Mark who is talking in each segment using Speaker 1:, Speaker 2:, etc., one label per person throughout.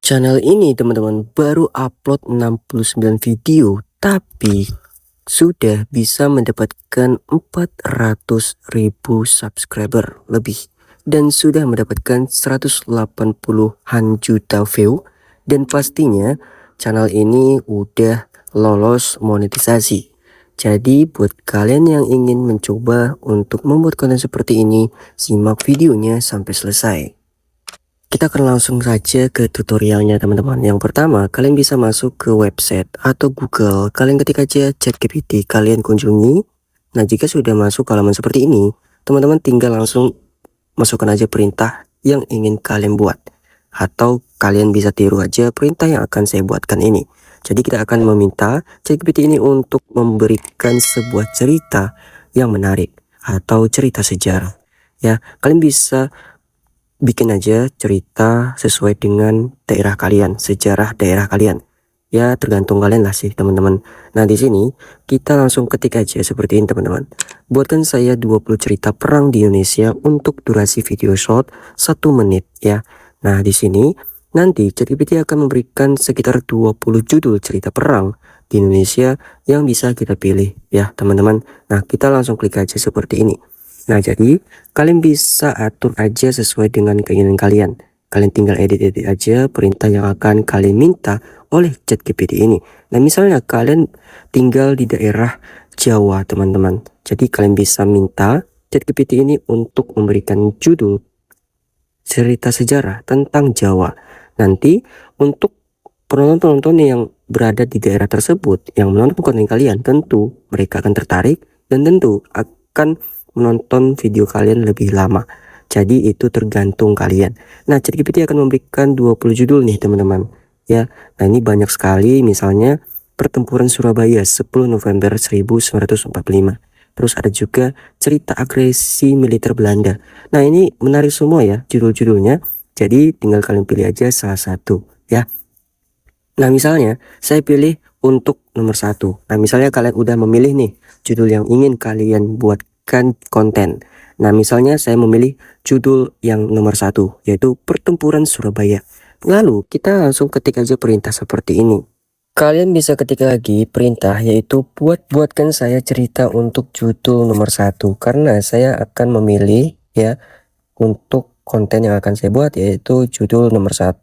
Speaker 1: Channel ini teman-teman baru upload 69 video, tapi sudah bisa mendapatkan 400.000 subscriber lebih dan sudah mendapatkan 180-an juta view, dan pastinya channel ini udah lolos monetisasi. Jadi buat kalian yang ingin mencoba untuk membuat konten seperti ini, simak videonya sampai selesai. Kita akan langsung saja ke tutorialnya teman-teman. Yang pertama, kalian bisa masuk ke website atau Google. Kalian ketik aja ChatGPT, kalian kunjungi. Nah, jika sudah masuk halaman seperti ini, teman-teman tinggal langsung masukkan aja perintah yang ingin kalian buat. Atau kalian bisa tiru aja perintah yang akan saya buatkan ini. Jadi kita akan meminta ChatGPT ini untuk memberikan sebuah cerita yang menarik atau cerita sejarah. Ya, kalian bisa bikin aja cerita sesuai dengan daerah kalian, sejarah daerah kalian. Ya, tergantung kalian lah sih teman-teman. Nah, di sini kita langsung ketik aja seperti ini teman-teman. Buatkan saya 20 cerita perang di Indonesia untuk durasi video short 1 menit ya. Nah, di sini nanti ChatGPT akan memberikan sekitar 20 judul cerita perang di Indonesia yang bisa kita pilih ya teman-teman. Nah, kita langsung klik aja seperti ini. Nah, jadi kalian bisa atur aja sesuai dengan keinginan kalian. Kalian tinggal edit-edit aja perintah yang akan kalian minta oleh ChatGPT ini. Nah, misalnya kalian tinggal di daerah Jawa, teman-teman. Jadi kalian bisa minta ChatGPT ini untuk memberikan judul cerita sejarah tentang Jawa. Nanti untuk penonton-penonton yang berada di daerah tersebut yang menonton konten kalian, tentu mereka akan tertarik dan tentu akan menonton video kalian lebih lama. Jadi itu tergantung kalian. Nah, ChatGPT akan memberikan 20 judul nih teman-teman ya. Nah, ini banyak sekali, misalnya pertempuran Surabaya 10 November 1945. Terus ada juga cerita agresi militer Belanda. Nah, ini menarik semua ya judul-judulnya. Jadi tinggal kalian pilih aja salah satu ya. Nah, misalnya saya pilih untuk nomor 1. Nah, misalnya kalian udah memilih nih judul yang ingin kalian buat konten. Nah, misalnya saya memilih judul yang nomor 1, yaitu pertempuran Surabaya. Lalu kita langsung ketik aja perintah seperti ini. Kalian bisa ketik lagi perintah, yaitu buatkan saya cerita untuk judul nomor 1, karena saya akan memilih ya untuk konten yang akan saya buat yaitu judul nomor 1.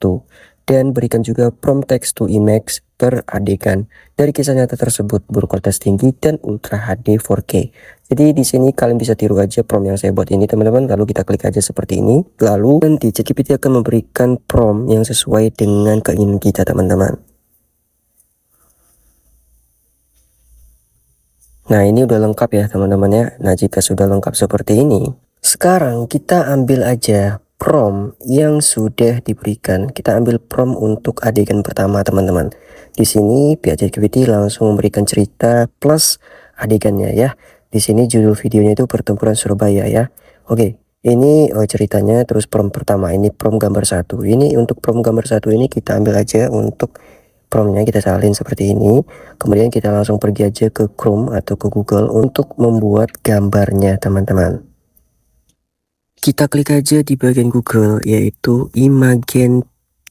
Speaker 1: Dan berikan juga prompt text to image per adegan dari kisah nyata tersebut berkualitas tinggi dan Ultra HD 4K. Jadi di sini kalian bisa tiru aja prompt yang saya buat ini teman-teman. Lalu kita klik aja seperti ini. Lalu nanti ChatGPT akan memberikan prompt yang sesuai dengan keinginan kita teman-teman. Nah, ini udah lengkap ya teman-teman ya. Nah, jika sudah lengkap seperti ini, sekarang kita ambil aja prompt yang sudah diberikan. Kita ambil prompt untuk adegan pertama teman-teman. Di sini pihak ChatGPT langsung memberikan cerita plus adegannya ya. Di sini judul videonya itu pertempuran Surabaya ya. Oke, ini ceritanya. Terus prompt pertama ini prompt gambar 1. Ini untuk prompt gambar 1 ini kita ambil aja untuk promptnya, kita salin seperti ini. Kemudian kita langsung pergi aja ke Chrome atau ke Google untuk membuat gambarnya teman-teman. Kita klik aja di bagian Google yaitu Imagen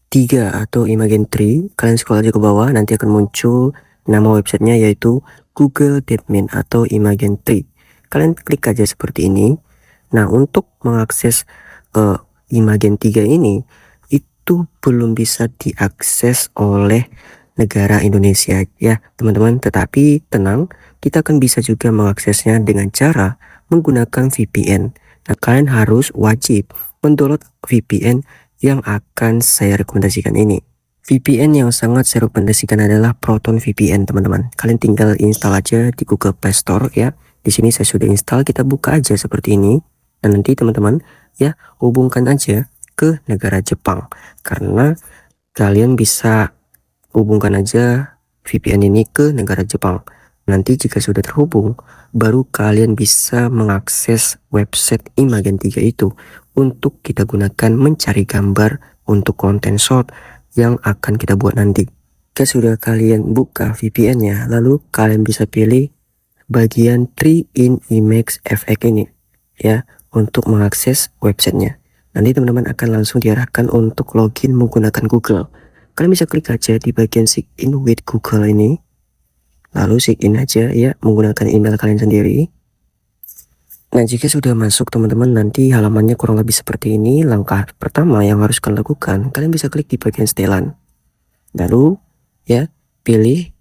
Speaker 1: 3 atau Imagen 3. Kalian scroll aja ke bawah, nanti akan muncul nama websitenya yaitu Google Deepmin atau Imagen 3. Kalian klik aja seperti ini. Nah, untuk mengakses Imagen 3 ini itu belum bisa diakses oleh negara Indonesia ya teman-teman, tetapi tenang, kita akan bisa juga mengaksesnya dengan cara menggunakan VPN. Nah, kalian harus wajib mendownload VPN yang akan saya rekomendasikan ini. VPN yang sangat saya rekomendasikan adalah Proton VPN teman-teman. Kalian tinggal install aja di Google Play Store ya. Di sini saya sudah install, kita buka aja seperti ini. Dan nanti teman-teman ya hubungkan aja ke negara Jepang, karena kalian bisa hubungkan aja VPN ini ke negara Jepang. Nanti jika sudah terhubung, baru kalian bisa mengakses website Imagen 3 itu untuk kita gunakan mencari gambar untuk konten short yang akan kita buat nanti. Jika sudah kalian buka VPN-nya, lalu kalian bisa pilih bagian 3 in Image Effect ini ya untuk mengakses websitenya. Nanti teman-teman akan langsung diarahkan untuk login menggunakan Google. kalian bisa klik aja di bagian sign in with Google ini, lalu sign in aja ya menggunakan email kalian sendiri. Nah, jika sudah masuk teman-teman, nanti halamannya kurang lebih seperti ini. Langkah pertama yang harus kalian lakukan, kalian bisa klik di bagian setelan, lalu ya pilih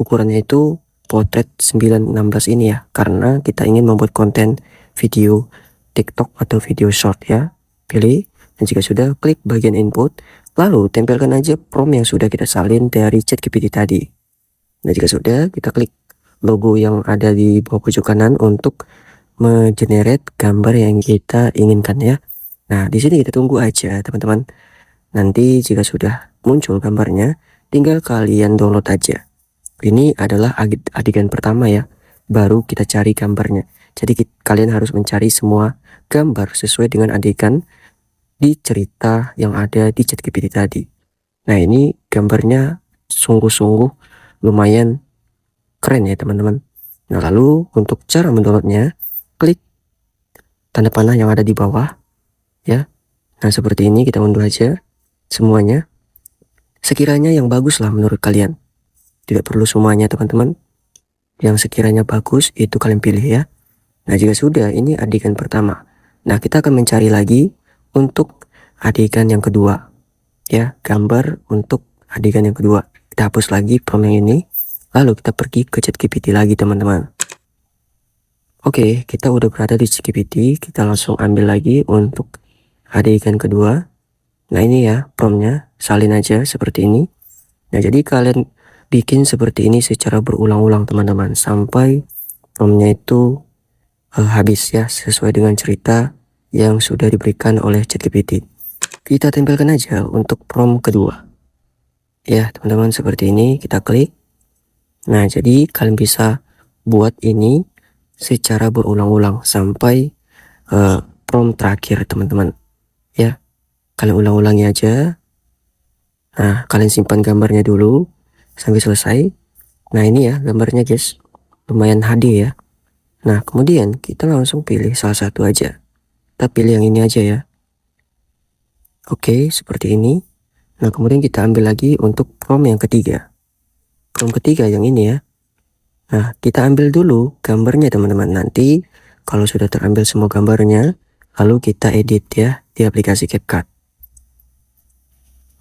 Speaker 1: ukurannya itu potret 9:16 ini ya, karena kita ingin membuat konten video TikTok atau video short ya. Pilih, dan jika sudah, klik bagian input, lalu tempelkan aja prompt yang sudah kita salin dari ChatGPT tadi. Nah, jika sudah, kita klik logo yang ada di bawah pojok kanan untuk mengenerate gambar yang kita inginkan ya. Nah, di sini kita tunggu aja teman-teman. Nanti jika sudah muncul gambarnya, tinggal kalian download aja. Ini adalah adegan pertama ya, baru kita cari gambarnya. Jadi kalian harus mencari semua gambar sesuai dengan adegan di cerita yang ada di ChatGPT tadi. Nah, ini gambarnya sungguh-sungguh lumayan keren ya teman-teman. Nah, lalu untuk cara mendownloadnya, klik tanda panah yang ada di bawah ya. Nah, seperti ini kita unduh aja semuanya. Sekiranya yang bagus lah menurut kalian. Tidak perlu semuanya teman-teman. Yang sekiranya bagus itu kalian pilih ya. Nah, jika sudah, ini adegan pertama. Nah, kita akan mencari lagi untuk adegan yang kedua ya, gambar untuk adegan yang kedua. Kita hapus lagi prompt yang ini, lalu kita pergi ke ChatGPT lagi teman-teman. Oke, kita udah berada di ChatGPT, kita langsung ambil lagi untuk adegan kedua. Nah, ini ya promptnya, salin aja seperti ini. Nah, jadi kalian bikin seperti ini secara berulang-ulang teman-teman, sampai promptnya itu habis ya, sesuai dengan cerita yang sudah diberikan oleh ChatGPT. Kita tempelkan aja untuk prompt kedua ya teman-teman, seperti ini. Kita klik. Nah, jadi kalian bisa buat ini secara berulang-ulang sampai prompt terakhir teman-teman ya. Kalian ulang-ulangi aja. Nah, kalian simpan gambarnya dulu sampai selesai. Nah, ini ya gambarnya guys, lumayan HD ya. Nah, kemudian kita langsung pilih salah satu aja. Kita pilih yang ini aja ya. Oke, seperti ini. Nah, kemudian kita ambil lagi untuk prompt yang ketiga. Prompt ketiga yang ini ya. Nah, kita ambil dulu gambarnya teman-teman. Nanti kalau sudah terambil semua gambarnya, lalu kita edit ya di aplikasi CapCut.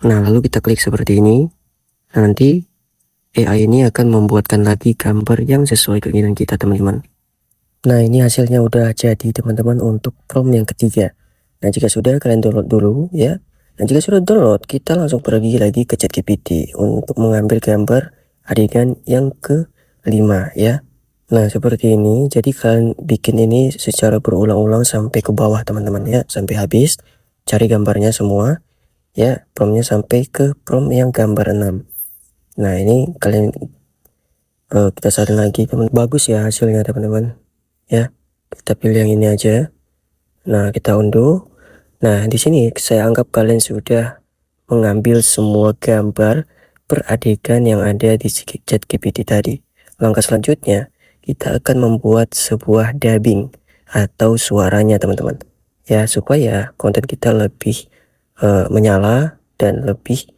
Speaker 1: Nah, lalu kita klik seperti ini. Nah, nanti AI ini akan membuatkan lagi gambar yang sesuai keinginan kita teman-teman. Nah, ini hasilnya udah jadi teman-teman untuk prompt yang ketiga. Nah, jika sudah, kalian download dulu ya. Nah, jika sudah download, kita langsung pergi lagi ke ChatGPT untuk mengambil gambar adegan yang ke-5 ya. Nah, seperti ini. Jadi kalian bikin ini secara berulang-ulang sampai ke bawah teman-teman ya, sampai habis. Cari gambarnya semua ya, promptnya sampai ke prompt yang gambar 6. Nah, ini kalian kita salin lagi teman. Bagus ya hasilnya teman-teman ya. Kita pilih yang ini aja. Nah, kita unduh. Nah, di sini saya anggap kalian sudah mengambil semua gambar per adegan yang ada di ChatGPT tadi. Langkah selanjutnya, kita akan membuat sebuah dubbing atau suaranya teman-teman ya, supaya konten kita lebih menyala dan lebih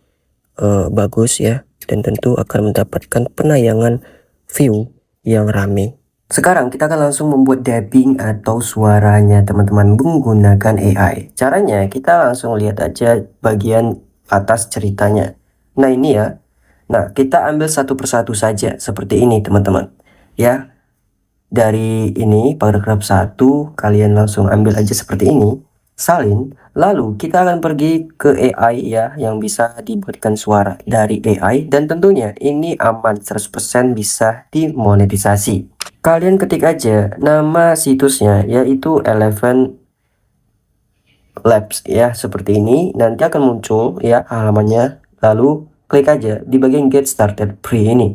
Speaker 1: bagus ya, dan tentu akan mendapatkan penayangan view yang rame. Sekarang kita akan langsung membuat dubbing atau suaranya teman-teman menggunakan AI. Caranya kita langsung lihat aja bagian atas ceritanya. Nah, ini ya. Nah, kita ambil satu persatu saja seperti ini teman-teman ya. Dari ini paragraf 1 kalian langsung ambil aja seperti ini, salin, lalu kita akan pergi ke AI ya, yang bisa dibuatkan suara dari AI, dan tentunya ini aman 100% bisa dimonetisasi. Kalian ketik aja nama situsnya, yaitu Eleven Labs ya, seperti ini. Nanti akan muncul ya halamannya, lalu klik aja di bagian Get Started Free ini.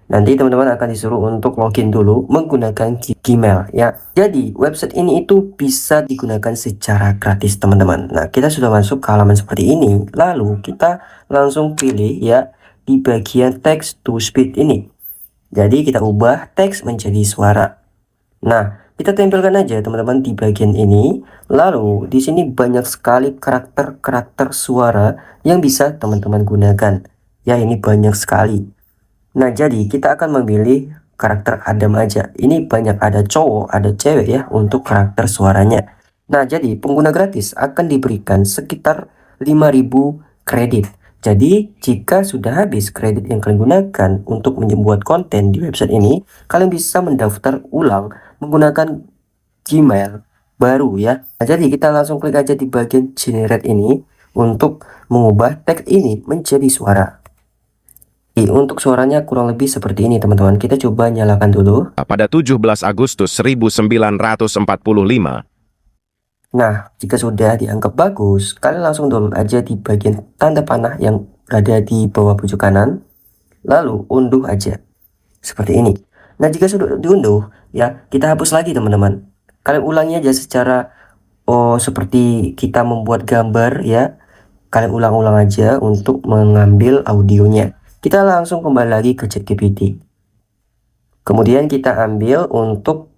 Speaker 1: Nanti teman-teman akan disuruh untuk login dulu menggunakan Gmail ya. Jadi website ini itu bisa digunakan secara gratis teman-teman. Nah, kita sudah masuk ke halaman seperti ini, lalu kita langsung pilih ya di bagian text to speech ini. Jadi kita ubah teks menjadi suara. Nah, Kita tempelkan aja teman-teman di bagian ini. Lalu di sini banyak sekali karakter-karakter suara yang bisa teman-teman gunakan. Ya, ini banyak sekali. Nah, jadi kita akan memilih karakter Adam aja. Ini banyak, ada cowok, ada cewek ya untuk karakter suaranya. Nah, jadi pengguna gratis akan diberikan sekitar 5.000 kredit. Jadi, jika sudah habis kredit yang kalian gunakan untuk membuat konten di website ini, kalian bisa mendaftar ulang menggunakan Gmail baru ya. Nah, jadi kita langsung klik aja di bagian generate ini untuk mengubah teks ini menjadi suara. Untuk suaranya kurang lebih seperti ini teman-teman. Kita coba nyalakan dulu.
Speaker 2: Pada 17 Agustus 1945.
Speaker 1: Nah, jika sudah dianggap bagus, kalian langsung download aja di bagian tanda panah yang berada di bawah pojok kanan. Lalu unduh aja. Seperti ini. Nah, jika sudah diunduh, ya kita hapus lagi teman-teman. Kalian ulangi aja secara seperti kita membuat gambar ya. Kalian ulang-ulang aja untuk mengambil audionya. Kita langsung kembali lagi ke ChatGPT. Kemudian kita ambil untuk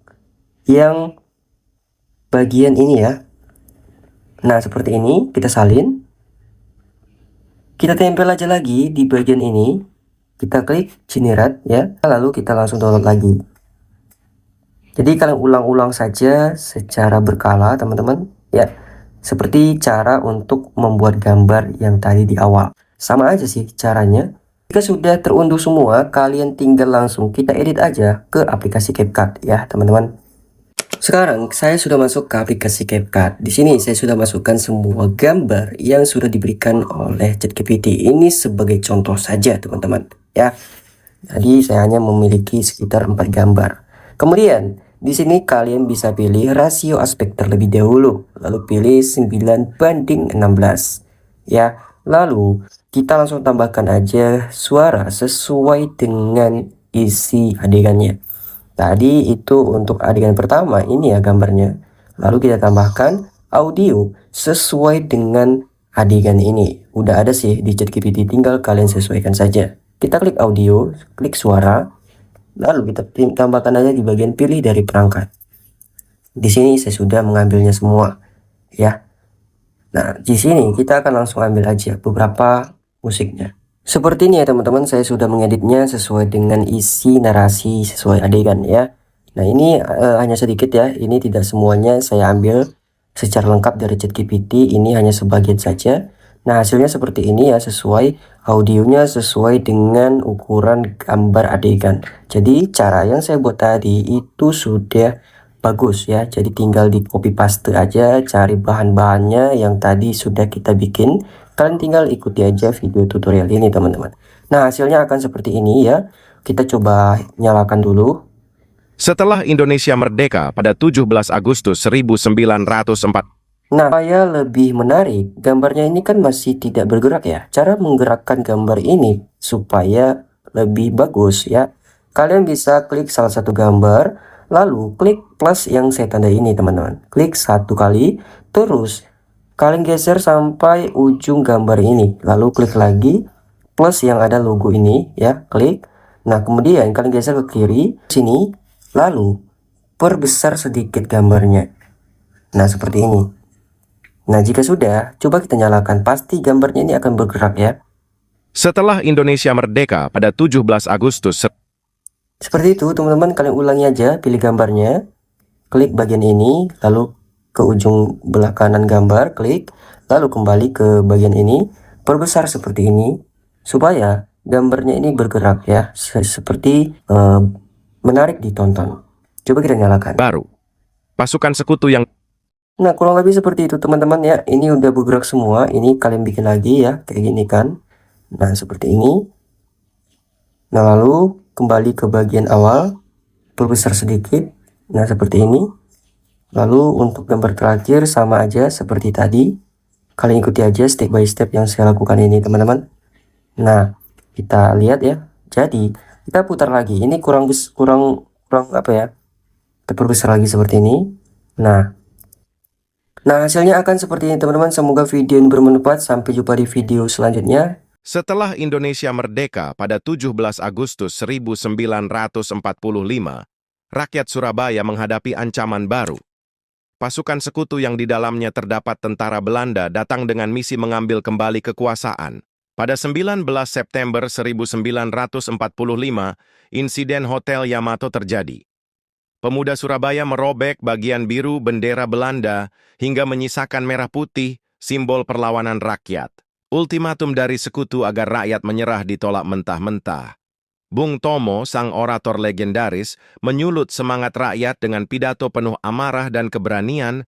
Speaker 1: yang bagian ini ya. Nah, seperti ini kita salin. Kita tempel aja lagi di bagian ini. Kita klik generate ya. Lalu kita langsung download lagi. Jadi kalian ulang-ulang saja secara berkala teman-teman ya. Seperti cara untuk membuat gambar yang tadi di awal. Sama aja sih caranya. Jika sudah terunduh semua, kalian tinggal langsung kita edit aja ke aplikasi CapCut ya teman-teman. Sekarang saya sudah masuk ke aplikasi CapCut. Di sini saya sudah masukkan semua gambar yang sudah diberikan oleh ChatGPT. Ini sebagai contoh saja teman-teman ya. Jadi saya hanya memiliki sekitar 4 gambar. Kemudian di sini kalian bisa pilih rasio aspek terlebih dahulu, lalu pilih 9:16 ya. Lalu kita langsung tambahkan aja suara sesuai dengan isi adegannya. Tadi itu untuk adegan pertama, ini ya gambarnya. Lalu kita tambahkan audio sesuai dengan adegan ini. Udah ada sih di ChatGPT, tinggal kalian sesuaikan saja. Kita klik audio, klik suara, lalu kita tambahkan aja di bagian pilih dari perangkat. Di sini saya sudah mengambilnya semua, ya. Nah, di sini kita akan langsung ambil aja beberapa musiknya. Seperti ini ya teman-teman, saya sudah mengeditnya sesuai dengan isi narasi sesuai adegan ya. Nah, ini hanya sedikit ya, ini tidak semuanya saya ambil secara lengkap dari ChatGPT, ini hanya sebagian saja. Nah, hasilnya seperti ini ya, sesuai audionya sesuai dengan ukuran gambar adegan. Jadi cara yang saya buat tadi itu sudah bagus ya, jadi tinggal di copy paste aja, cari bahan-bahannya yang tadi sudah kita bikin. Kalian tinggal ikuti aja video tutorial ini teman-teman. Nah, hasilnya akan seperti ini ya. Kita coba nyalakan dulu.
Speaker 2: Setelah Indonesia merdeka pada 17 Agustus 1945.
Speaker 1: Nah, supaya lebih menarik, gambarnya ini kan masih tidak bergerak ya. Cara menggerakkan gambar ini supaya lebih bagus ya. Kalian bisa klik salah satu gambar, lalu klik plus yang saya tanda ini teman-teman. Klik satu kali, terus kalian geser sampai ujung gambar ini. Lalu klik lagi plus yang ada logo ini ya, klik. Nah, kemudian kalian geser ke kiri sini, lalu perbesar sedikit gambarnya. Nah, seperti ini. Nah, jika sudah, coba kita nyalakan. Pasti gambarnya ini akan bergerak ya.
Speaker 2: Setelah Indonesia merdeka pada 17 Agustus.
Speaker 1: Seperti itu, teman-teman, kalian ulangi aja, pilih gambarnya, klik bagian ini, lalu ke ujung belah kanan gambar, klik, lalu kembali ke bagian ini, perbesar seperti ini, supaya gambarnya ini bergerak ya, seperti menarik ditonton. Coba kita nyalakan.
Speaker 2: Baru. Pasukan sekutu yang...
Speaker 1: Nah, kurang lebih seperti itu teman-teman ya. Ini udah bergerak semua. Ini kalian bikin lagi ya, kayak gini kan. Nah, seperti ini. Nah, lalu kembali ke bagian awal, perbesar sedikit. Nah, seperti ini. Lalu untuk gambar terakhir sama aja seperti tadi. Kalian ikuti aja step by step yang saya lakukan ini teman-teman. Nah, kita lihat ya. Jadi, kita putar lagi. Ini kurang apa ya? Kita perbesar lagi seperti ini. Nah, hasilnya akan seperti ini teman-teman. Semoga video ini bermanfaat. Sampai jumpa di video selanjutnya.
Speaker 2: Setelah Indonesia merdeka pada 17 Agustus 1945, rakyat Surabaya menghadapi ancaman baru. Pasukan sekutu yang di dalamnya terdapat tentara Belanda datang dengan misi mengambil kembali kekuasaan. Pada 19 September 1945, insiden Hotel Yamato terjadi. Pemuda Surabaya merobek bagian biru bendera Belanda hingga menyisakan merah putih, simbol perlawanan rakyat. Ultimatum dari sekutu agar rakyat menyerah ditolak mentah-mentah. Bung Tomo, sang orator legendaris, menyulut semangat rakyat dengan pidato penuh amarah dan keberanian